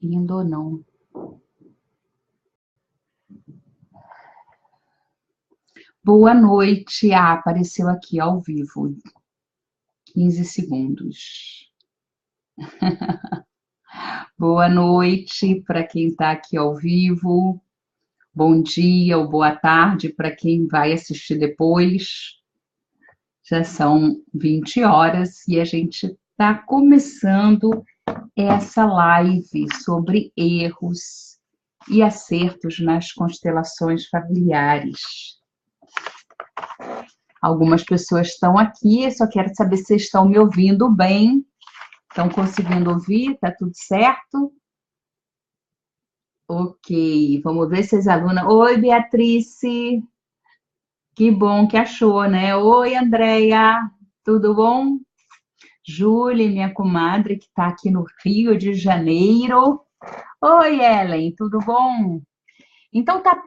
Indo ou não. Boa noite. Ah, apareceu aqui ao vivo. 15 segundos. Boa noite para quem está aqui ao vivo. Bom dia ou boa tarde para quem vai assistir depois. Já são 20 horas e a gente está começando essa live sobre erros e acertos nas constelações familiares. Algumas pessoas estão aqui, só quero saber se estão me ouvindo bem. Estão conseguindo ouvir? Está tudo certo? Ok, vamos ver se as alunas... Oi, Beatrice! Que bom que achou, né? Oi, Andréia! Tudo bom? Júlia, minha comadre, que está aqui no Rio de Janeiro. Oi, Ellen, tudo bom? Então, tá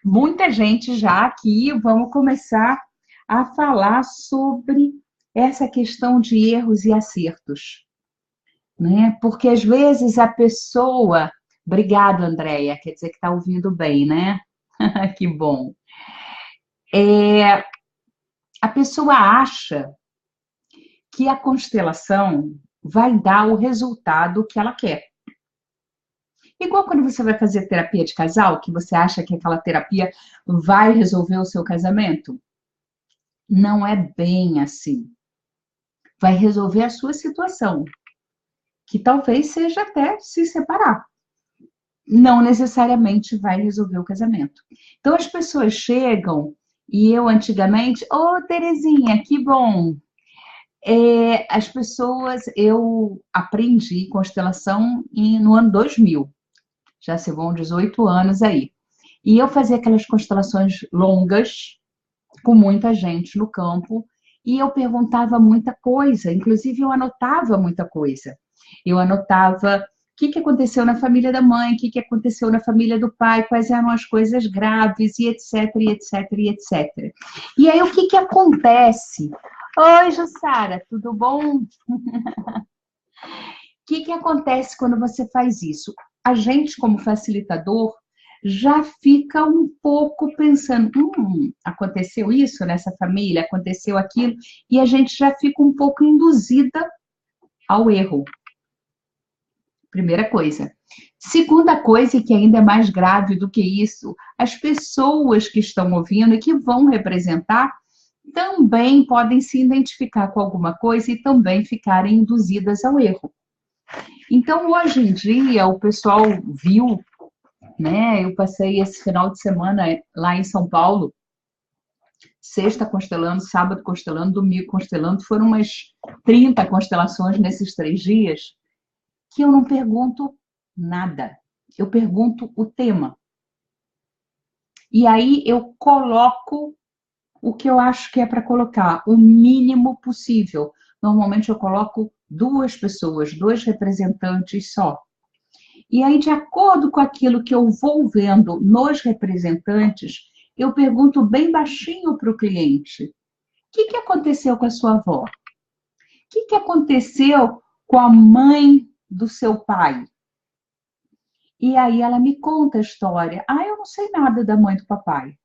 muita gente já aqui. Vamos começar a falar sobre essa questão de erros e acertos, né? Porque às vezes a pessoa... Obrigada, Andréia, quer dizer que está ouvindo bem, né? Que bom. A pessoa acha que a constelação vai dar o resultado que ela quer. Igual quando você vai fazer terapia de casal, que você acha que aquela terapia vai resolver o seu casamento. Não é bem assim. Vai resolver a sua situação, que talvez seja até se separar. Não necessariamente vai resolver o casamento. Então as pessoas chegam e eu antigamente, ô Terezinha, que bom. As pessoas, eu aprendi constelação no ano 2000, já se vão 18 anos aí. E eu fazia aquelas constelações longas, com muita gente no campo, e eu perguntava muita coisa, inclusive eu anotava muita coisa. Eu anotava o que aconteceu na família da mãe, o que aconteceu na família do pai, quais eram as coisas graves, e etc, e etc, e etc. E aí, o que acontece? Oi, Jussara, tudo bom? O que acontece quando você faz isso? A gente, como facilitador, já fica um pouco pensando, aconteceu isso nessa família, aconteceu aquilo, e a gente já fica um pouco induzida ao erro. Primeira coisa. Segunda coisa, e que ainda é mais grave do que isso, as pessoas que estão ouvindo e que vão representar também podem se identificar com alguma coisa e também ficarem induzidas ao erro. Então, hoje em dia, o pessoal viu, né? Eu passei esse final de semana lá em São Paulo, sexta constelando, sábado constelando, domingo constelando, foram umas 30 constelações nesses 3 dias, que eu não pergunto nada, eu pergunto o tema. E aí eu coloco o que eu acho que é para colocar, o mínimo possível. Normalmente eu coloco 2 pessoas, 2 representantes só. E aí, de acordo com aquilo que eu vou vendo nos representantes, eu pergunto bem baixinho para o cliente: o que aconteceu com a sua avó? O que aconteceu com a mãe do seu pai? E aí ela me conta a história. Ah, eu não sei nada da mãe do papai.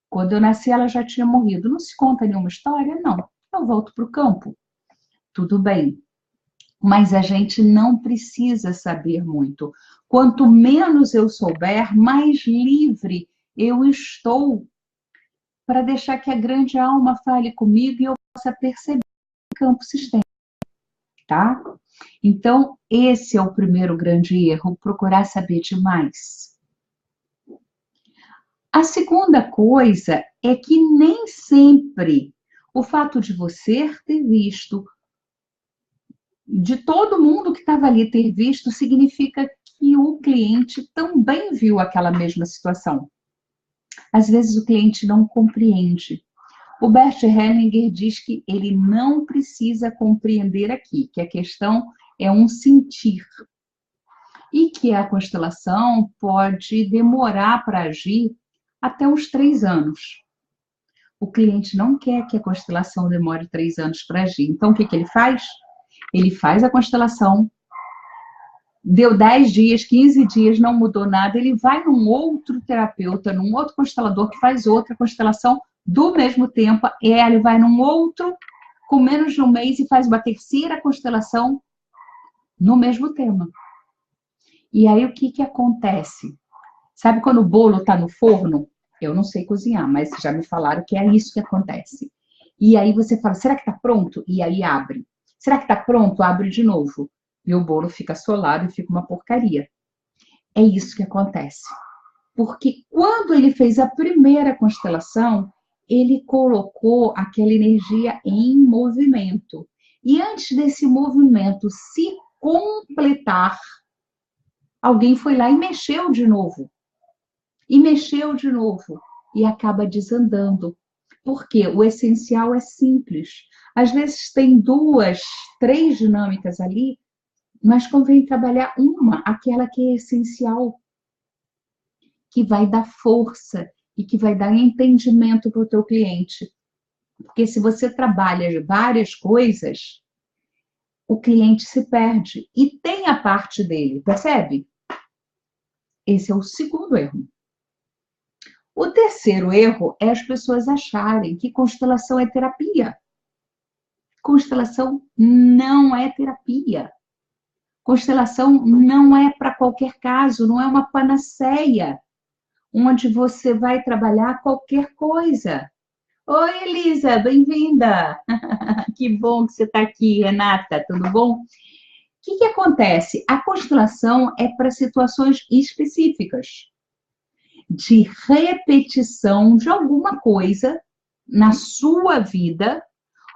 Quando eu nasci, ela já tinha morrido. Não se conta nenhuma história? Não. Eu volto para o campo. Tudo bem. Mas a gente não precisa saber muito. Quanto menos eu souber, mais livre eu estou para deixar que a grande alma fale comigo e eu possa perceber o campo sistêmico, tá? Então, esse é o primeiro grande erro, procurar saber demais. A segunda coisa é que nem sempre o fato de você ter visto, de todo mundo que estava ali ter visto, significa que o cliente também viu aquela mesma situação. Às vezes o cliente não compreende. O Bert Hellinger diz que ele não precisa compreender aqui, que a questão é um sentir. E que a constelação pode demorar para agir até uns 3 anos. O cliente não quer que a constelação demore 3 anos para agir. Então, o que ele faz? Ele faz a constelação, deu 10 dias, 15 dias, não mudou nada, ele vai num outro terapeuta, num outro constelador que faz outra constelação do mesmo tempo, ele vai num outro com menos de um mês e faz uma terceira constelação no mesmo tema. E aí o que que acontece? Sabe quando o bolo está no forno? Eu não sei cozinhar, mas já me falaram que é isso que acontece. E aí você fala, será que está pronto? E aí abre. Será que está pronto? Abre de novo. E o bolo fica solado e fica uma porcaria. É isso que acontece. Porque quando ele fez a primeira constelação, ele colocou aquela energia em movimento. E antes desse movimento se completar, alguém foi lá e mexeu de novo. E mexeu de novo. E acaba desandando. Porque o essencial é simples. Às vezes tem 2, 3 dinâmicas ali, mas convém trabalhar uma, aquela que é essencial, que vai dar força e que vai dar entendimento para o teu cliente. Porque se você trabalha várias coisas, o cliente se perde. E tem a parte dele, percebe? Esse é o segundo erro. O terceiro erro é as pessoas acharem que constelação é terapia. Constelação não é terapia. Constelação não é para qualquer caso, não é uma panaceia, onde você vai trabalhar qualquer coisa. Oi, Elisa, bem-vinda! Que bom que você está aqui, Renata, tudo bom? O que acontece? A constelação é para situações específicas, de repetição de alguma coisa na sua vida,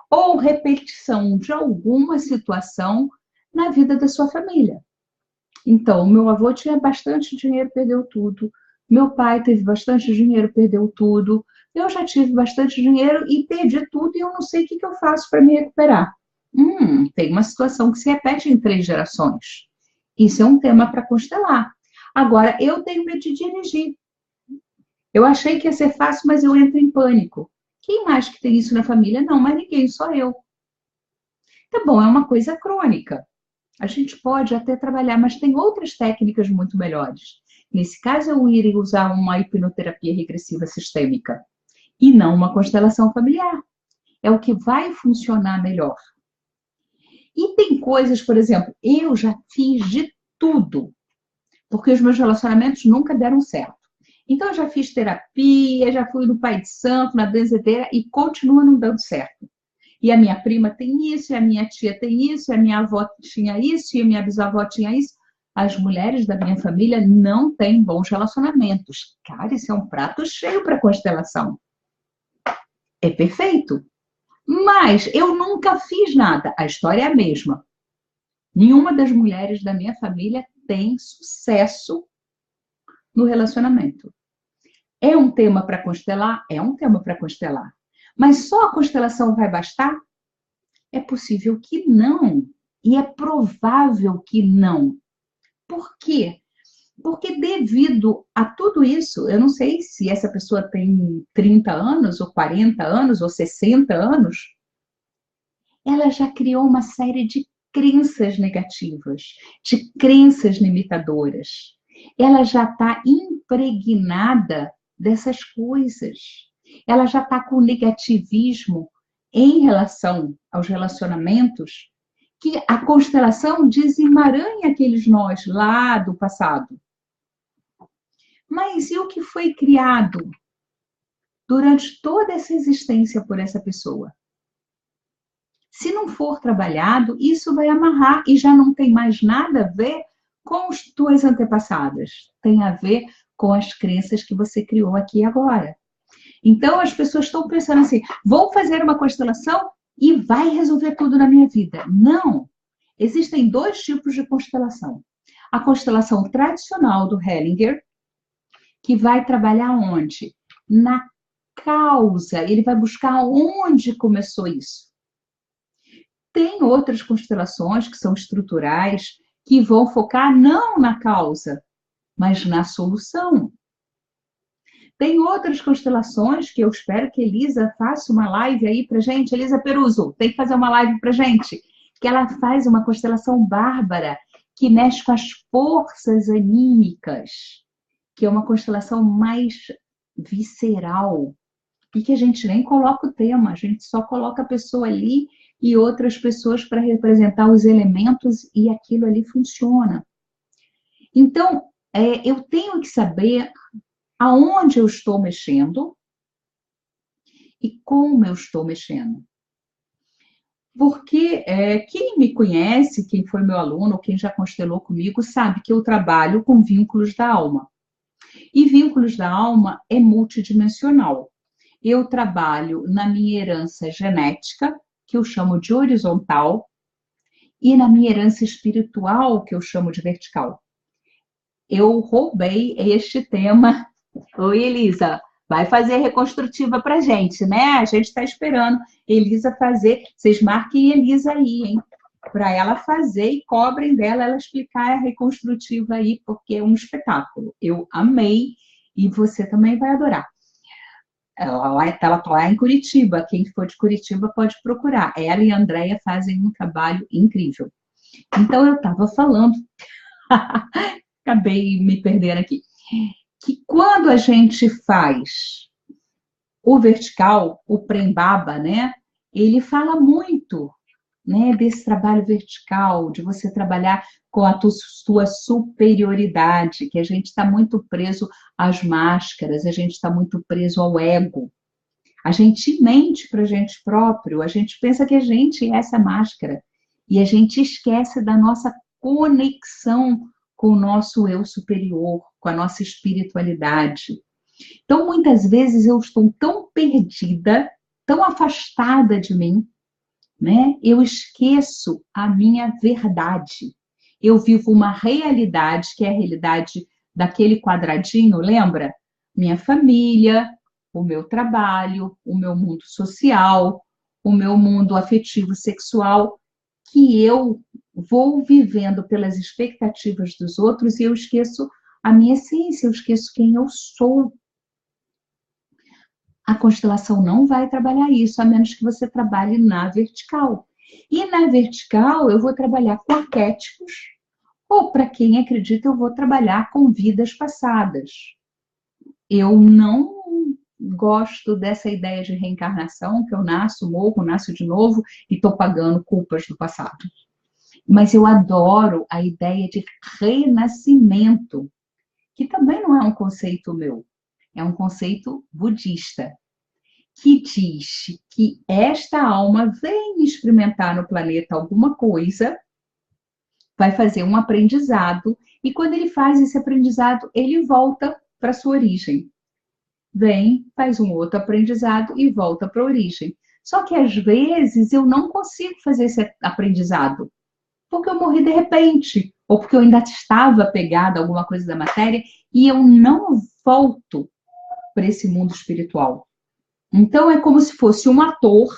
ou repetição de alguma situação na vida da sua família. Então, meu avô tinha bastante dinheiro, perdeu tudo. Meu pai teve bastante dinheiro, perdeu tudo. Eu já tive bastante dinheiro e perdi tudo e eu não sei o que eu faço para me recuperar. Tem uma situação que se repete em 3 gerações. Isso é um tema para constelar. Agora, eu tenho medo de dirigir. Eu achei que ia ser fácil, mas eu entro em pânico. Quem mais que tem isso na família? Não, mas ninguém, só eu. Tá bom, é uma coisa crônica. A gente pode até trabalhar, mas tem outras técnicas muito melhores. Nesse caso, eu iria usar uma hipnoterapia regressiva sistêmica e não uma constelação familiar. É o que vai funcionar melhor. E tem coisas, por exemplo, eu já fiz de tudo, porque os meus relacionamentos nunca deram certo. Então, eu já fiz terapia, já fui no pai de santo, na benzedeira e continua não dando certo. E a minha prima tem isso, e a minha tia tem isso, e a minha avó tinha isso, e a minha bisavó tinha isso. As mulheres da minha família não têm bons relacionamentos. Cara, isso é um prato cheio para constelação. É perfeito. Mas eu nunca fiz nada. A história é a mesma. Nenhuma das mulheres da minha família tem sucesso no relacionamento. É um tema para constelar? É um tema para constelar. Mas só a constelação vai bastar? É possível que não. E é provável que não. Por quê? Porque devido a tudo isso, eu não sei se essa pessoa tem 30 anos, ou 40 anos, ou 60 anos, ela já criou uma série de crenças negativas, de crenças limitadoras. Ela já está impregnada dessas coisas. Ela já está com negativismo em relação aos relacionamentos, que a constelação desemaranha aqueles nós lá do passado. Mas e o que foi criado durante toda essa existência por essa pessoa? Se não for trabalhado, isso vai amarrar e já não tem mais nada a ver com as tuas antepassadas. Tem a ver com as crenças que você criou aqui agora. Então, as pessoas estão pensando assim, vou fazer uma constelação e vai resolver tudo na minha vida. Não! Existem 2 tipos de constelação. A constelação tradicional do Hellinger, que vai trabalhar onde? Na causa. Ele vai buscar onde começou isso. Tem outras constelações que são estruturais, que vão focar não na causa, mas na solução. Tem outras constelações que eu espero que Elisa faça uma live aí pra gente. Elisa Peruso, tem que fazer uma live pra gente. Que ela faz uma constelação bárbara, que mexe com as forças anímicas, que é uma constelação mais visceral, e que a gente nem coloca o tema, a gente só coloca a pessoa ali e outras pessoas para representar os elementos e aquilo ali funciona. Então, eu tenho que saber aonde eu estou mexendo e como eu estou mexendo. Porque quem me conhece, quem foi meu aluno, quem já constelou comigo, sabe que eu trabalho com vínculos da alma. E vínculos da alma é multidimensional. Eu trabalho na minha herança genética, que eu chamo de horizontal, e na minha herança espiritual, que eu chamo de vertical. Eu roubei este tema. Oi, Elisa, vai fazer a reconstrutiva para gente, né? A gente está esperando Elisa fazer. Vocês marquem Elisa aí, hein? Para ela fazer e cobrem dela ela explicar a reconstrutiva aí, porque é um espetáculo. Eu amei e você também vai adorar. Ela está lá em Curitiba. Quem for de Curitiba pode procurar. Ela e a Andréia fazem um trabalho incrível. Então, eu estava falando, acabei me perdendo aqui, que quando a gente faz o vertical, o Prembaba, né, ele fala muito, né, desse trabalho vertical, de você trabalhar com a sua superioridade, que a gente está muito preso às máscaras, a gente está muito preso ao ego. A gente mente para a gente próprio, a gente pensa que a gente é essa máscara e a gente esquece da nossa conexão com o nosso eu superior, com a nossa espiritualidade. Então, muitas vezes eu estou tão perdida, tão afastada de mim, né? Eu esqueço a minha verdade. Eu vivo uma realidade que é a realidade daquele quadradinho, lembra? Minha família, o meu trabalho, o meu mundo social, o meu mundo afetivo sexual, que eu vou vivendo pelas expectativas dos outros e eu esqueço a minha essência, eu esqueço quem eu sou. A constelação não vai trabalhar isso, a menos que você trabalhe na vertical. E na vertical eu vou trabalhar com arquétipos, ou para quem acredita, eu vou trabalhar com vidas passadas. Eu não gosto dessa ideia de reencarnação, que eu nasço, morro, nasço de novo e estou pagando culpas do passado. Mas eu adoro a ideia de renascimento, que também não é um conceito meu, é um conceito budista, que diz que esta alma vem experimentar no planeta alguma coisa, vai fazer um aprendizado, e quando ele faz esse aprendizado, ele volta para sua origem. Vem, faz um outro aprendizado e volta para a origem. Só que às vezes eu não consigo fazer esse aprendizado, porque eu morri de repente, ou porque eu ainda estava pegada a alguma coisa da matéria e eu não volto para esse mundo espiritual. Então é como se fosse um ator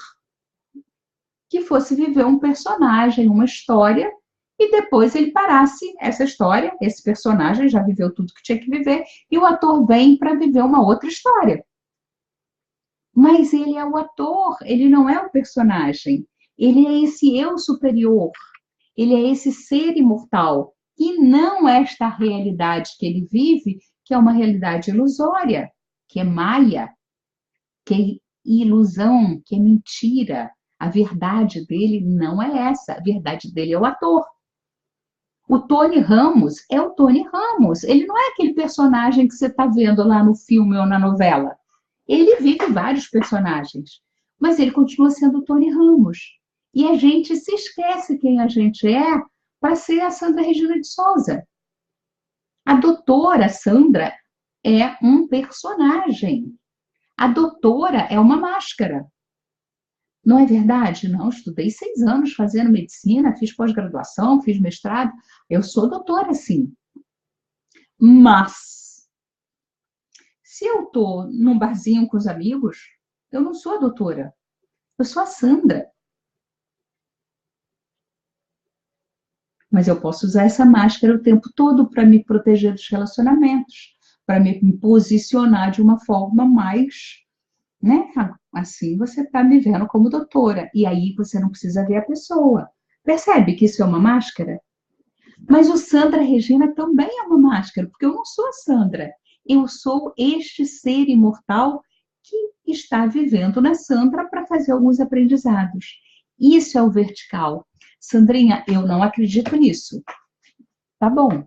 que fosse viver um personagem, uma história, e depois ele parasse essa história, esse personagem já viveu tudo que tinha que viver, e o ator vem para viver uma outra história. Mas ele é o ator, ele não é o personagem. Ele é esse eu superior, ele é esse ser imortal, e não esta realidade que ele vive, que é uma realidade ilusória, que é maia, que é ilusão, que é mentira. A verdade dele não é essa, a verdade dele é o ator. O Tony Ramos é o Tony Ramos, ele não é aquele personagem que você está vendo lá no filme ou na novela. Ele vive vários personagens, mas ele continua sendo o Tony Ramos. E a gente se esquece quem a gente é para ser a Sandra Regina de Souza. A doutora Sandra é um personagem. A doutora é uma máscara. Não é verdade? Não, estudei 6 anos fazendo medicina, fiz pós-graduação, fiz mestrado. Eu sou doutora, sim. Mas, se eu estou num barzinho com os amigos, eu não sou a doutora. Eu sou a Sandra. Mas eu posso usar essa máscara o tempo todo para me proteger dos relacionamentos, para me posicionar de uma forma mais, né? Assim você está me vendo como doutora. E aí você não precisa ver a pessoa. Percebe que isso é uma máscara? Mas o Sandra Regina também é uma máscara, porque eu não sou a Sandra. Eu sou este ser imortal que está vivendo na Sandra para fazer alguns aprendizados. Isso é o vertical. Sandrinha, eu não acredito nisso. Tá bom.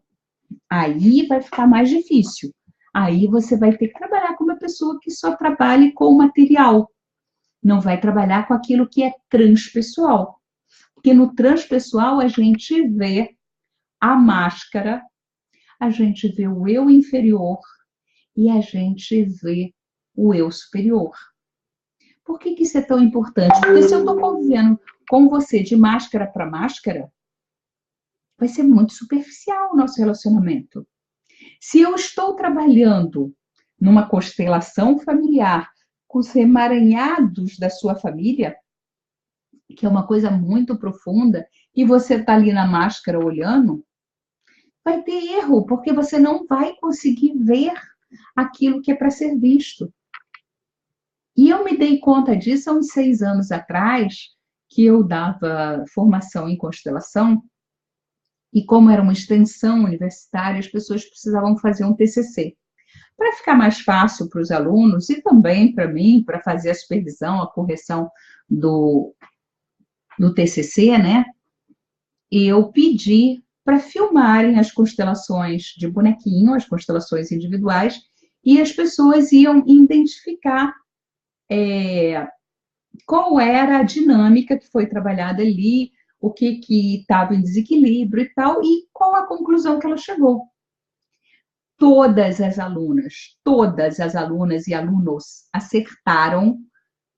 Aí vai ficar mais difícil. Aí você vai ter que trabalhar com uma pessoa que só trabalhe com o material. Não vai trabalhar com aquilo que é transpessoal. Porque no transpessoal a gente vê a máscara, a gente vê o eu inferior e a gente vê o eu superior. Por que isso é tão importante? Porque se eu estou convivendo com você de máscara para máscara, vai ser muito superficial o nosso relacionamento. Se eu estou trabalhando numa constelação familiar com os emaranhados da sua família, que é uma coisa muito profunda, e você está ali na máscara olhando, vai ter erro, porque você não vai conseguir ver aquilo que é para ser visto. E eu me dei conta disso há uns 6 anos atrás, que eu dava formação em constelação, e como era uma extensão universitária, as pessoas precisavam fazer um TCC. Para ficar mais fácil para os alunos e também para mim, para fazer a supervisão, a correção do TCC, né? Eu pedi para filmarem as constelações de bonequinho, as constelações individuais, e as pessoas iam identificar qual era a dinâmica que foi trabalhada ali, o que estava em desequilíbrio e tal, e qual a conclusão que ela chegou. Todas as alunas e alunos acertaram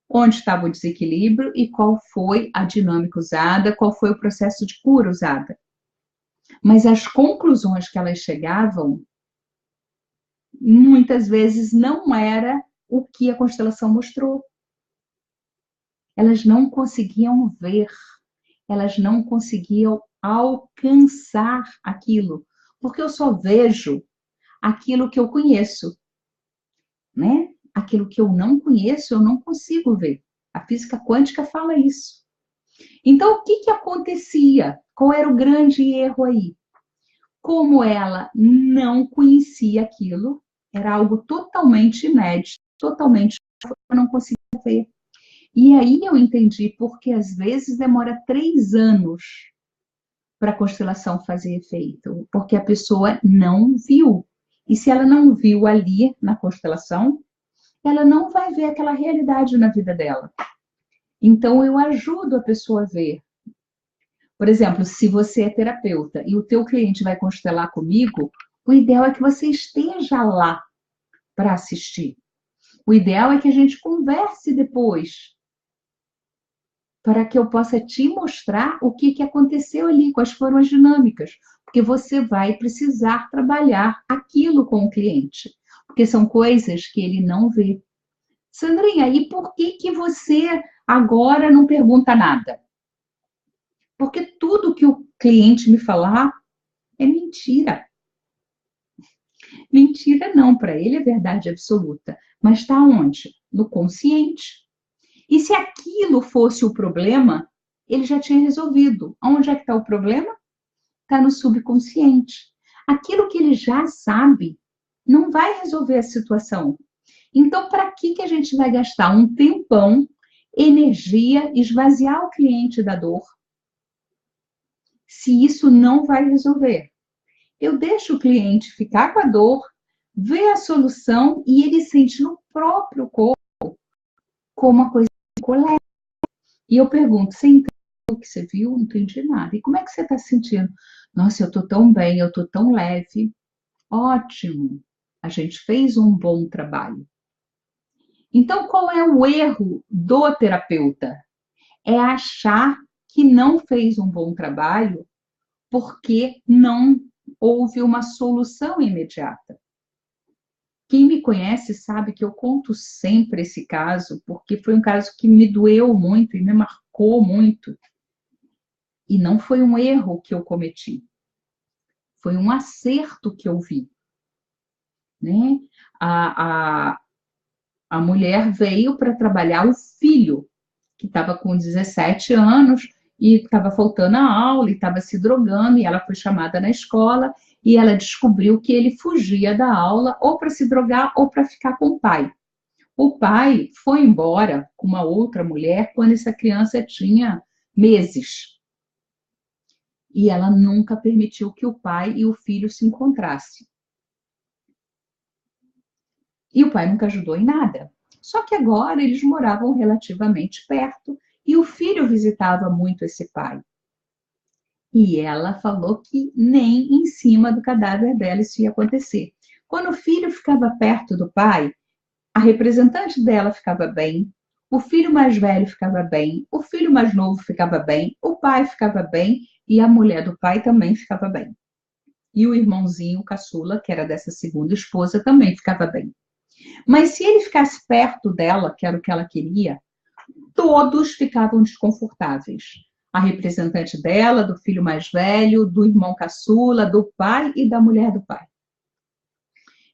onde estava o desequilíbrio e qual foi a dinâmica usada, qual foi o processo de cura usada. Mas as conclusões que elas chegavam, muitas vezes não era o que a constelação mostrou. Elas não conseguiam ver, elas não conseguiam alcançar aquilo, porque eu só vejo aquilo que eu conheço, né? Aquilo que eu não conheço, eu não consigo ver. A física quântica fala isso. Então, o que acontecia? Qual era o grande erro aí? Como ela não conhecia aquilo, era algo totalmente inédito, totalmente eu não conseguia ver. E aí eu entendi porque às vezes demora 3 anos para a constelação fazer efeito, porque a pessoa não viu. E se ela não viu ali na constelação, ela não vai ver aquela realidade na vida dela. Então eu ajudo a pessoa a ver. Por exemplo, se você é terapeuta e o teu cliente vai constelar comigo, o ideal é que você esteja lá para assistir. O ideal é que a gente converse depois, para que eu possa te mostrar o que aconteceu ali, quais foram as dinâmicas, porque você vai precisar trabalhar aquilo com o cliente, porque são coisas que ele não vê. Sandrinha, e por que você agora não pergunta nada? Porque tudo que o cliente me falar é mentira. Mentira não, para ele é verdade absoluta. Mas está onde? No consciente. E se aquilo fosse o problema, ele já tinha resolvido. Onde é que está o problema? Está no subconsciente. Aquilo que ele já sabe não vai resolver a situação. Então, para que a gente vai gastar um tempão, energia, esvaziar o cliente da dor, se isso não vai resolver? Eu deixo o cliente ficar com a dor, ver a solução e ele sente no próprio corpo como uma coisa leve. E eu pergunto, você entendeu o que você viu? Não entendi nada. E como é que você está se sentindo? Nossa, eu estou tão bem, eu estou tão leve. Ótimo, a gente fez um bom trabalho. Então, qual é o erro do terapeuta? É achar que não fez um bom trabalho porque não houve uma solução imediata. Quem me conhece sabe que eu conto sempre esse caso, porque foi um caso que me doeu muito e me marcou muito. E não foi um erro que eu cometi, foi um acerto que eu vi. Né? A mulher veio para trabalhar o filho, que estava com 17 anos, e estava faltando a aula, e estava se drogando, e ela foi chamada na escola, e ela descobriu que ele fugia da aula ou para se drogar ou para ficar com o pai. O pai foi embora com uma outra mulher quando essa criança tinha meses. E ela nunca permitiu que o pai e o filho se encontrassem. E o pai nunca ajudou em nada. Só que agora eles moravam relativamente perto e o filho visitava muito esse pai. E ela falou que nem em cima do cadáver dela isso ia acontecer. Quando o filho ficava perto do pai, a representante dela ficava bem, o filho mais velho ficava bem, o filho mais novo ficava bem, o pai ficava bem e a mulher do pai também ficava bem. E o irmãozinho, o caçula, que era dessa segunda esposa, também ficava bem. Mas se ele ficasse perto dela, que era o que ela queria, todos ficavam desconfortáveis. A representante dela, do filho mais velho, do irmão caçula, do pai e da mulher do pai.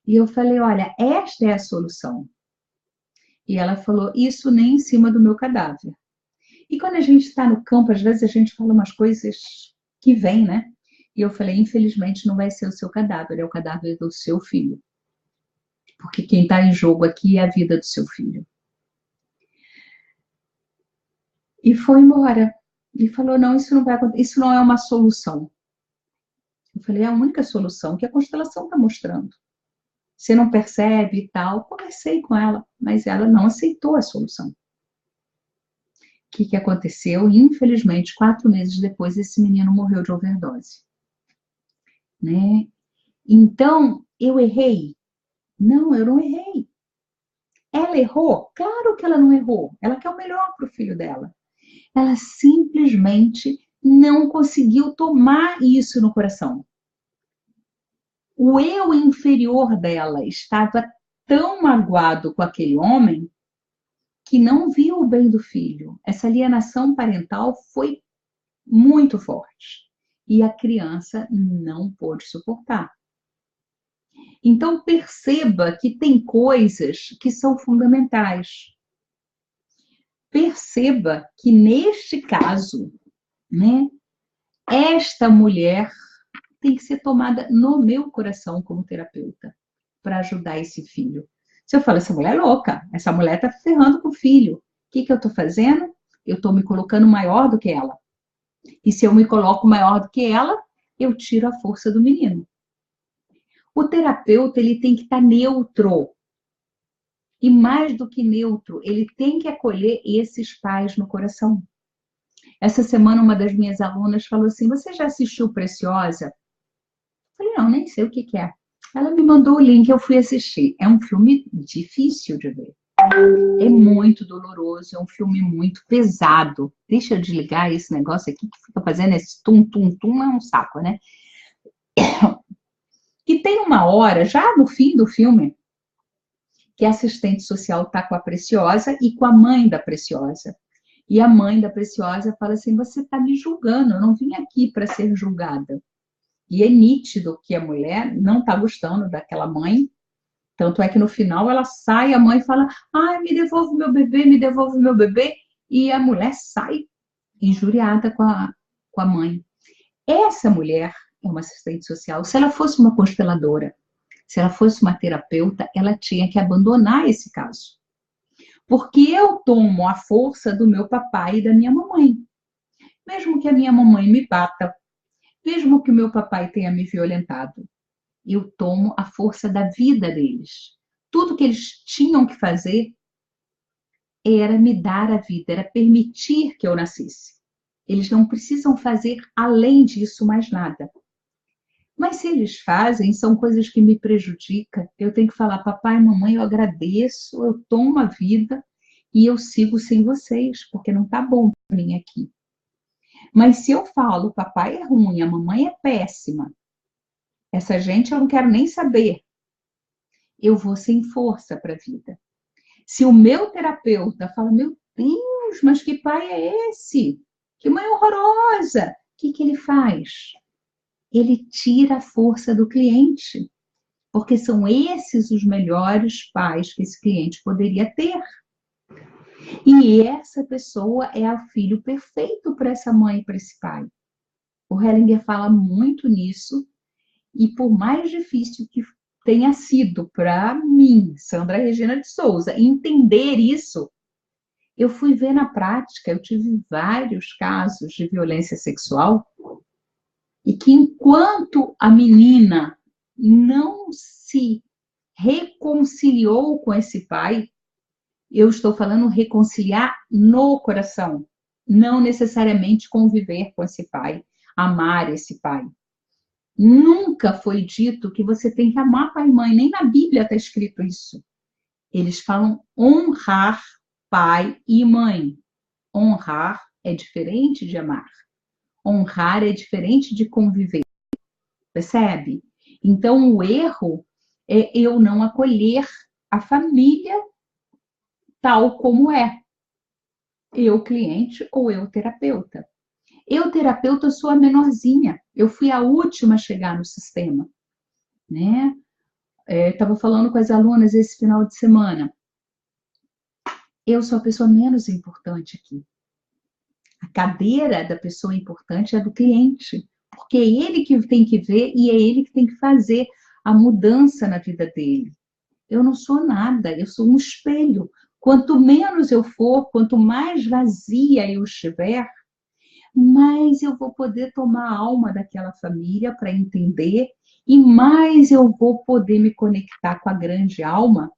E eu falei, olha, esta é a solução. E ela falou, isso nem em cima do meu cadáver. E quando a gente está no campo, às vezes a gente fala umas coisas que vêm, né? E eu falei, infelizmente não vai ser o seu cadáver, é o cadáver do seu filho. Porque quem está em jogo aqui é a vida do seu filho. E foi embora. E falou, não, isso não vai acontecer, isso não é uma solução. Eu falei, é a única solução que a constelação está mostrando. Você não percebe e tal. Conversei com ela, mas ela não aceitou a solução. O que aconteceu? Infelizmente, 4 meses depois, esse menino morreu de overdose. Né? Então, eu errei? Não, eu não errei. Ela errou? Claro que ela não errou. Ela quer o melhor para o filho dela. Ela simplesmente não conseguiu tomar isso no coração. O eu inferior dela estava tão magoado com aquele homem que não viu o bem do filho. Essa alienação parental foi muito forte. E a criança não pôde suportar. Então, perceba que tem coisas que são fundamentais. Perceba que, neste caso, né, esta mulher tem que ser tomada no meu coração como terapeuta para ajudar esse filho. Se eu falo, essa mulher é louca, essa mulher está ferrando com o filho. O que eu estou fazendo? Eu estou me colocando maior do que ela. E se eu me coloco maior do que ela, eu tiro a força do menino. O terapeuta, ele tem que estar neutro. E mais do que neutro, ele tem que acolher esses pais no coração. Essa semana, uma das minhas alunas falou assim, você já assistiu Preciosa? Eu falei, não, nem sei o que é. Ela me mandou o link, eu fui assistir. É um filme difícil de ver. É muito doloroso, é um filme muito pesado. Deixa eu desligar esse negócio aqui que fica fazendo esse tum-tum-tum, é um saco, né? E tem uma hora, já no fim do filme, que a assistente social está com a Preciosa e com a mãe da Preciosa. E a mãe da Preciosa fala assim, você está me julgando, eu não vim aqui para ser julgada. E é nítido que a mulher não está gostando daquela mãe, tanto é que no final ela sai, a mãe fala, ai, me devolve meu bebê, me devolve meu bebê, e a mulher sai injuriada com a mãe. Essa mulher é uma assistente social. Se ela fosse uma consteladora, se ela fosse uma terapeuta, ela tinha que abandonar esse caso. Porque eu tomo a força do meu papai e da minha mamãe. Mesmo que a minha mamãe me bata, mesmo que o meu papai tenha me violentado, eu tomo a força da vida deles. Tudo que eles tinham que fazer era me dar a vida, era permitir que eu nascesse. Eles não precisam fazer além disso mais nada. Mas se eles fazem, são coisas que me prejudicam. Eu tenho que falar, papai, mamãe, eu agradeço, eu tomo a vida e eu sigo sem vocês, porque não tá bom para mim aqui. Mas se eu falo, papai é ruim, a mamãe é péssima, essa gente eu não quero nem saber, eu vou sem força para a vida. Se o meu terapeuta fala, meu Deus, mas que pai é esse? Que mãe horrorosa! O que ele faz? Ele tira a força do cliente, porque são esses os melhores pais que esse cliente poderia ter. E essa pessoa é o filho perfeito para essa mãe e para esse pai. O Hellinger fala muito nisso, e por mais difícil que tenha sido para mim, Sandra Regina de Souza, entender isso, eu fui ver na prática, eu tive vários casos de violência sexual, e que enquanto a menina não se reconciliou com esse pai, eu estou falando reconciliar no coração, não necessariamente conviver com esse pai, amar esse pai. Nunca foi dito que você tem que amar pai e mãe, nem na Bíblia está escrito isso. Eles falam honrar pai e mãe. Honrar é diferente de amar. Honrar é diferente de conviver. Percebe? Então, o erro é eu não acolher a família tal como é. Eu, cliente, ou eu, terapeuta. Eu, terapeuta, sou a menorzinha. Eu fui a última a chegar no sistema, né? Estava falando com as alunas esse final de semana. Eu sou a pessoa menos importante aqui. A cadeira da pessoa importante é do cliente, porque é ele que tem que ver e é ele que tem que fazer a mudança na vida dele. Eu não sou nada, eu sou um espelho. Quanto menos eu for, quanto mais vazia eu estiver, mais eu vou poder tomar a alma daquela família para entender e mais eu vou poder me conectar com a grande alma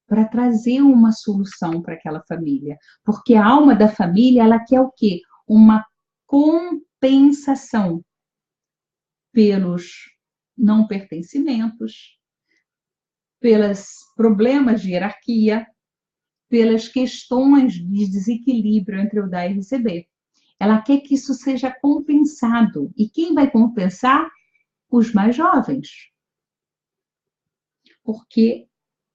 para trazer uma solução para aquela família. Porque a alma da família, ela quer o quê? Uma compensação pelos não pertencimentos, pelos problemas de hierarquia, pelas questões de desequilíbrio entre o dar e receber. Ela quer que isso seja compensado. E quem vai compensar? Os mais jovens. Porque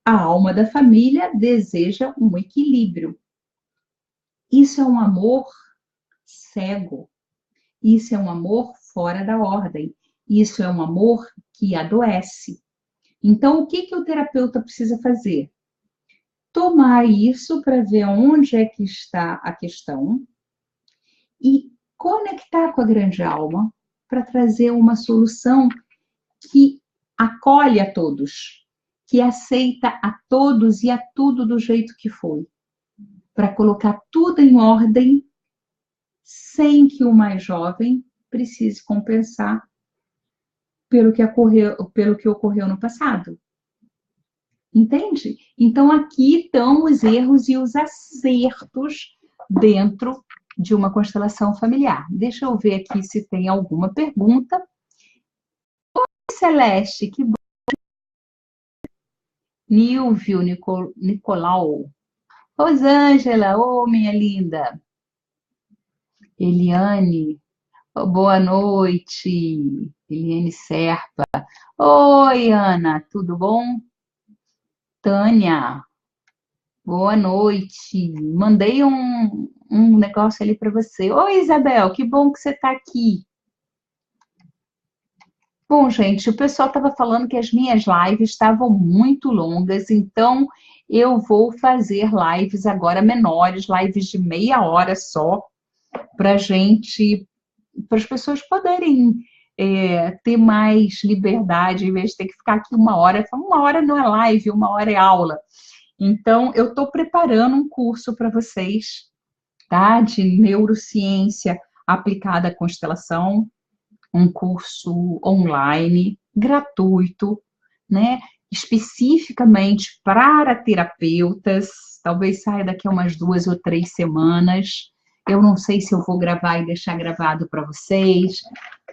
a alma da família deseja um equilíbrio. Isso é um amor cego. Isso é um amor fora da ordem. Isso é um amor que adoece. Então, o que o terapeuta precisa fazer? Tomar isso para ver onde é que está a questão e conectar com a grande alma para trazer uma solução que acolhe a todos, que aceita a todos e a tudo do jeito que foi, para colocar tudo em ordem, sem que o mais jovem precise compensar pelo que ocorreu no passado. Entende? Então, aqui estão os erros e os acertos dentro de uma constelação familiar. Deixa eu ver aqui se tem alguma pergunta. Oi, Celeste, que bom. Nilvio Nicolau. Rosângela, ô, minha linda. Eliane, oh, boa noite. Eliane Serpa. Oi, Ana, tudo bom? Tânia, boa noite. Mandei um negócio ali para você. Oi, Isabel, que bom que você está aqui. Bom, gente, o pessoal estava falando que as minhas lives estavam muito longas, então eu vou fazer lives agora menores, lives de meia hora só, para as pessoas poderem ter mais liberdade, em vez de ter que ficar aqui uma hora. Uma hora não é live, uma hora é aula. Então, eu estou preparando um curso para vocês, tá? De neurociência aplicada à constelação, um curso online, gratuito, né? Especificamente para terapeutas, talvez saia daqui a umas 2 ou 3 semanas. Eu não sei se eu vou gravar e deixar gravado para vocês,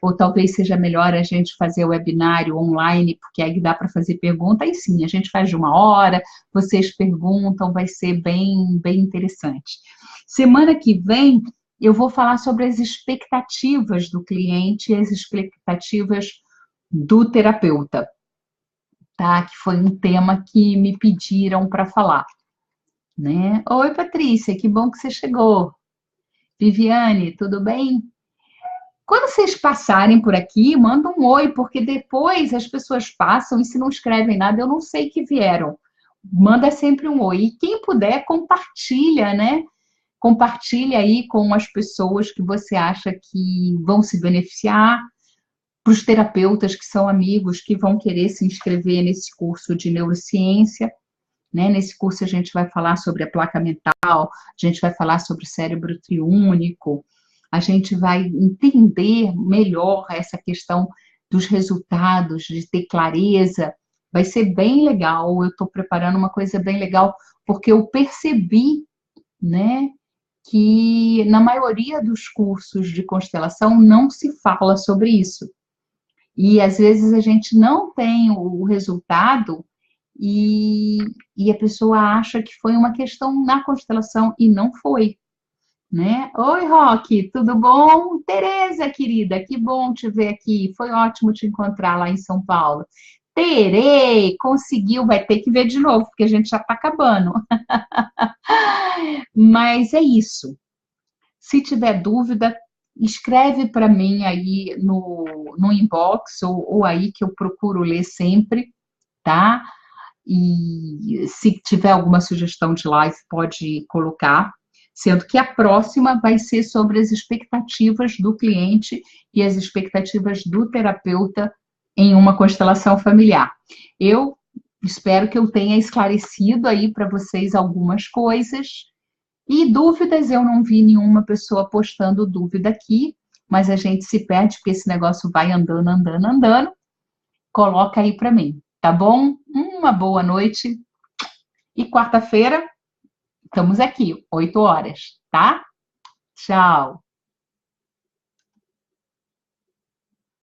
ou talvez seja melhor a gente fazer o webinário online, porque aí dá para fazer pergunta, aí sim, a gente faz de 1 hora, vocês perguntam, vai ser bem, bem interessante. Semana que vem, eu vou falar sobre as expectativas do cliente e as expectativas do terapeuta, tá? Que foi um tema que me pediram para falar, né? Oi, Patrícia, que bom que você chegou. Viviane, tudo bem? Quando vocês passarem por aqui, manda um oi, porque depois as pessoas passam e se não escrevem nada, eu não sei que vieram. manda sempre um oi. E quem puder, compartilha, né? Compartilha aí com as pessoas que você acha que vão se beneficiar, para os terapeutas que são amigos, que vão querer se inscrever nesse curso de neurociência. Né? Nesse curso a gente vai falar sobre a placa mental, a gente vai falar sobre o cérebro triúnico, a gente vai entender melhor essa questão dos resultados, de ter clareza. Vai ser bem legal, eu estou preparando uma coisa bem legal, porque eu percebi, né, que na maioria dos cursos de constelação não se fala sobre isso. E às vezes a gente não tem o resultado e, e a pessoa acha que foi uma questão na constelação e não foi, né? Oi, Roque, tudo bom? Tereza, querida, que bom te ver aqui. Foi ótimo te encontrar lá em São Paulo. Terei, conseguiu, vai ter que ver de novo, porque a gente já está acabando. Mas é isso. Se tiver dúvida, escreve para mim aí no inbox ou aí que eu procuro ler sempre, tá? E se tiver alguma sugestão de live, pode colocar, sendo que a próxima vai ser sobre as expectativas do cliente e as expectativas do terapeuta em uma constelação familiar. Eu espero que eu tenha esclarecido aí para vocês algumas coisas. E dúvidas, eu não vi nenhuma pessoa postando dúvida aqui, mas a gente se perde porque esse negócio vai andando, andando, andando. Coloca aí para mim, tá bom? Uma boa noite. E quarta-feira, estamos aqui, 8 horas, tá? Tchau.